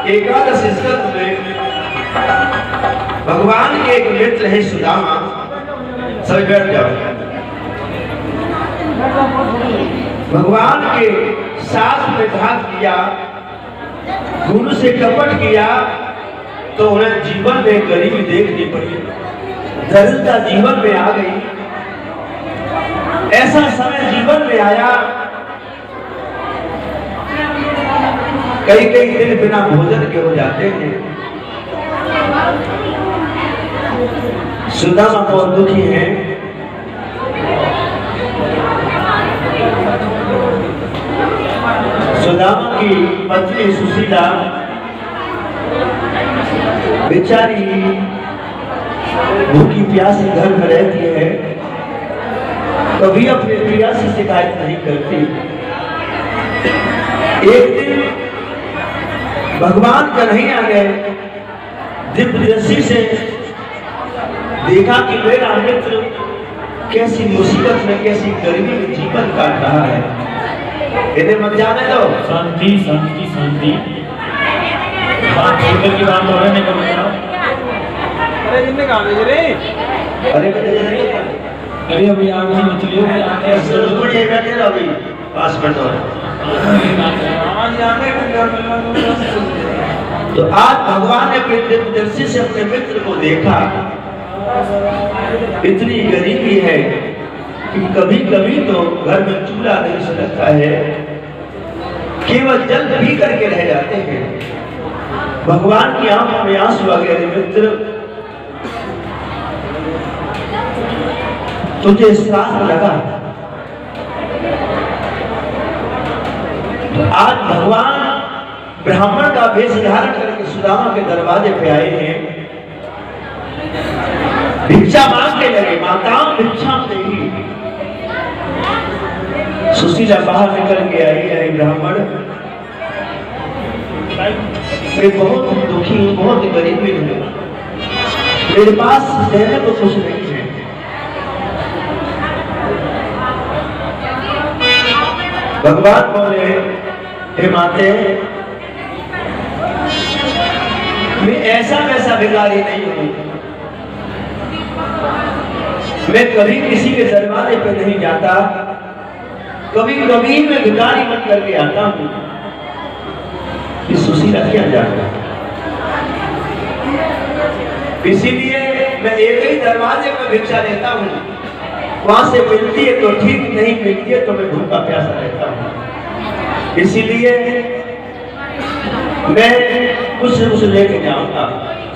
एकादश स्कंद में भगवान के एक मित्र है सुदामा। सभी बैठ जाओ। भगवान के साथ में घात किया, गुरु से कपट किया, तो उन्हें जीवन में गरीबी देखनी पड़ी, दरिद्रता जीवन में आ गई। ऐसा समय जीवन में आया, कई कई दिन बिना भोजन के हो जाते हैं। सुदामा बहुत दुखी है। सुदामा की पत्नी सुशीला बेचारी भूखी प्यासी घर में रहती है, कभी अपने प्रिया से शिकायत नहीं करती। एक दिन भगवान कन्हैया ने दिव्य दृष्टि से देखा कि मेरा मित्र कैसी मुसीबत में, कैसी गरीबी में जीवन काट रहा है, इन्हें मत जाने दो। शांति शांति शांति। बात छोड़कर की बात और नहीं करूँगा। अरे जिन्हें कहा भेज रहे? अरे अभी आप नहीं मछलियों में आते हैं। बढ़िया बैठे रहो अभी, पास बैठ दो। तो आज भगवान ने अपने दिव्य दृष्टि से अपने मित्र को देखा। इतनी गरीबी है कि कभी कभी तो घर में चूल्हा नहीं सुलगता है, केवल जल पी करके रह जाते हैं। भगवान की आंखों में आंसू आ गए। मित्र, तुझे श्राप लगा। आज भगवान ब्राह्मण का वेश धारण करके सुदामा के दरवाजे पे आए हैं, भिक्षा मांगने लगे। माताओं भिक्षा देगी। सुशीला बाहर निकल के आई है। ब्राह्मण, मैं बहुत दुखी हूँ, बहुत गरीबी हूँ, मेरे पास देने को कुछ नहीं है। भगवान बोले, हे माते, मैं ऐसा वैसा भिखारी नहीं हूं, मैं कभी किसी के दरवाजे पे नहीं जाता, कभी कभी मैं भिखारी बन करके आता हूं। ये सुशीला क्या जानता, इसीलिए मैं एक ही दरवाजे पे भिक्षा लेता हूं, वहां से मिलती है तो ठीक, नहीं मिलती है तो मैं भूखा प्यासा रहता हूं। इसीलिए मैं कुछ न कुछ लेके जाऊंगा।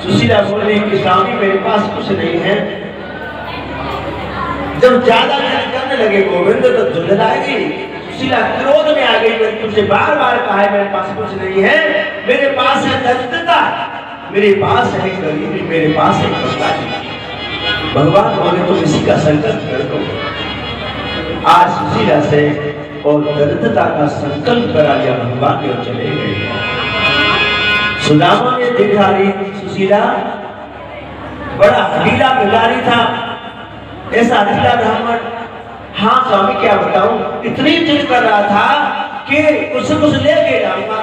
सुशीला बोली कि स्वामी मेरे पास कुछ नहीं है। जब ज्यादा करने लगे गोविंद तो झुंझलाएगी। सुशीला क्रोध में आ गई। मैंने तुझसे बार बार कहा है मेरे पास कुछ नहीं है, मेरे पास है दरिद्रता, मेरे पास है गरीबी, मेरे पास है कष्टाली। भगवान बोले तो इसी का संकल्प कर दो। आज सुशीला से और दरिद्रता का संकल्प करा लिया भगवान ने और चले गए। सुदामा ने देखा ली सुशीला बड़ा हठीला भिखारी था, ऐसा हठीला ब्राह्मण। हाँ स्वामी क्या बताऊं, इतनी जिद कर रहा था कि कुछ लेके जाऊंगा।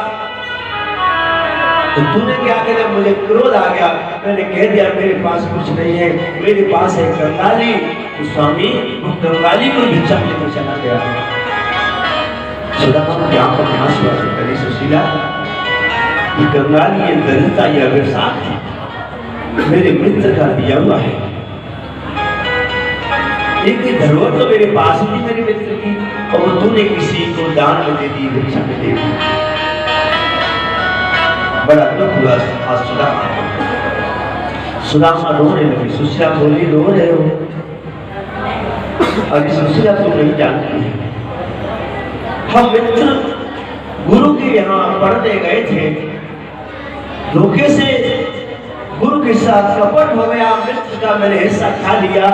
तो तूने क्या किया, मुझे क्रोध आ गया, मैंने कह दिया मेरे पास कुछ नहीं है, मेरे पास है कंगाली। तो स्वामी कंगाली को भिक्षा लेकर चला गया। सुदामा की आंखों में आंसू आ गए। सुशीला, ये कंगाली, ये दरिद्रता, ये अभिशाप है, मेरे मित्र का दिया हुआ है। एक धरोहर तो मेरे पास थी मेरे मित्र की, और तूने किसी को दान में दे दी, भिक्षा में दे दी। बड़ा दुख हुआ आज सुदामा रोने लगी। सुशीला बोली, रो रहे हो? अभी सुशीला तुम नहीं जानती है, हम मित्र गुरु के यहाँ पढ़ने गए थे, धोखे से गुरु के साथ कपट हो गया, मित्र का मैंने हिस्सा खा लिया,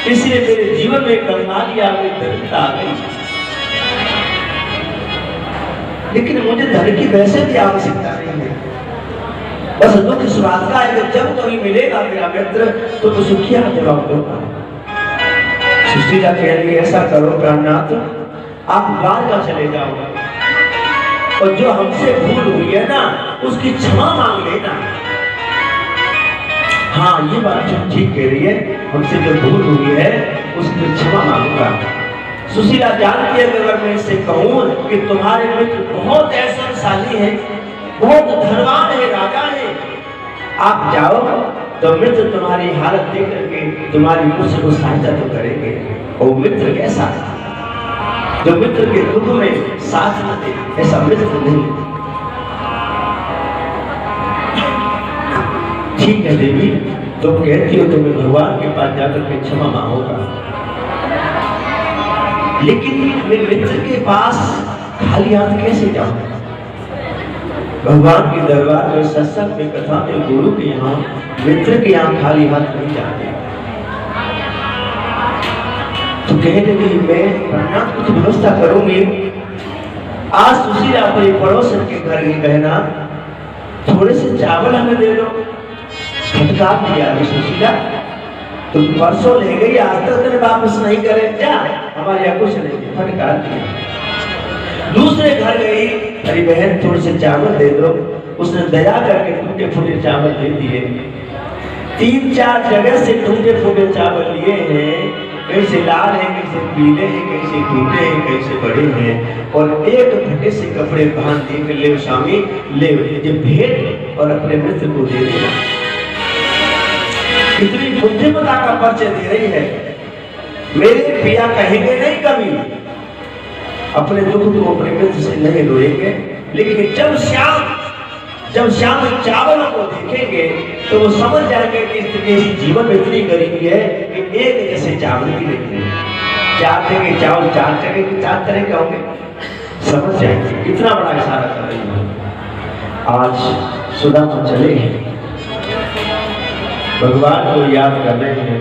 इसलिए मेरे जीवन में कंगाली आ गई, दरिद्रता आ गई। लेकिन मुझे धन की वैसे भी आवश्यकता नहीं है, बस दुख इस बात का है कि जब कभी मिलेगा मेरा मित्र तो मैं सुखिया जवाब दूंगा। सुशीला कह रही ऐसा करो प्राणनाथ, आप द्वारका चले जाओ, और जो हमसे भूल हुई है ना उसकी क्षमा मांग लेना। हाँ, ये बात तुम ठीक कह रही है, हमसे जो भूल हुई है उसकी क्षमा मांगूंगा। सुशीला जानती है कि अगर मैं इससे कहूँ कि तुम्हारे मित्र बहुत ऐश्वर्यशाली है, बहुत धनवान है, राजा है, आप जाओ तो मित्र तुम्हारी हालत देख करके तुम्हारी मुझसे को सहायता तो करेंगे। और मित्र कैसा जो मित्र के दुख में साथ न दे, ऐसा मित्र नहीं। ठीक है देवी, तुम कहती हो तो मैं भगवान के पास जाकर के क्षमा मांगूंगा, लेकिन मैं मित्र के पास खाली हाथ कैसे जाऊं? भगवान के दरबार में, सत्संग में, कथा में, गुरु के यहाँ, मित्र के यहाँ खाली हाथ नहीं जाते। तो कहने लगी मैं प्रणाम कुछ व्यवस्था करूंगी। आज सुशीला अपने पड़ोसन के घर गई, कहना थोड़े से चावल हमें दे दो। फटकार दिया सुशीला, तुम परसों ले गई, आज तक तेरे वापस नहीं करे, क्या हमारे यहाँ कुछ नहीं। फटकार दिया। दूसरे घर गई, अरे बहन थोड़े से चावल दे दो। उसने दया करके टूटे फूटे चावल दे दिए। 3-4 जगह से टूटे फूटे चावल लिए हैं, कैसे लाल है, कैसे पीले हैं, कैसे टूटे हैं, कैसे बड़े हैं, और एक फटे से कपड़े बांध दिए, ले स्वामी ले भेंट और अपने मित्र को दे देना। कितनी बुद्धिमता का परिचय दे रही है। मेरे पिया कहेंगे नहीं कभी, अपने दुख को अपने मित्र से नहीं रोएंगे, लेकिन जब श्याम चावल को देखेंगे तो वो समझ जाएंगे कि इस जीवन में इतनी गरीबी है कि एक जैसे चावल भी नहीं है। 4 तरह के चावल 4 तरह के 4 तरह के होंगे, समझ जाएंगे। इतना बड़ा इशारा कर रही है। आज सुदामा चले हैं, भगवान को याद कर रहे हैं।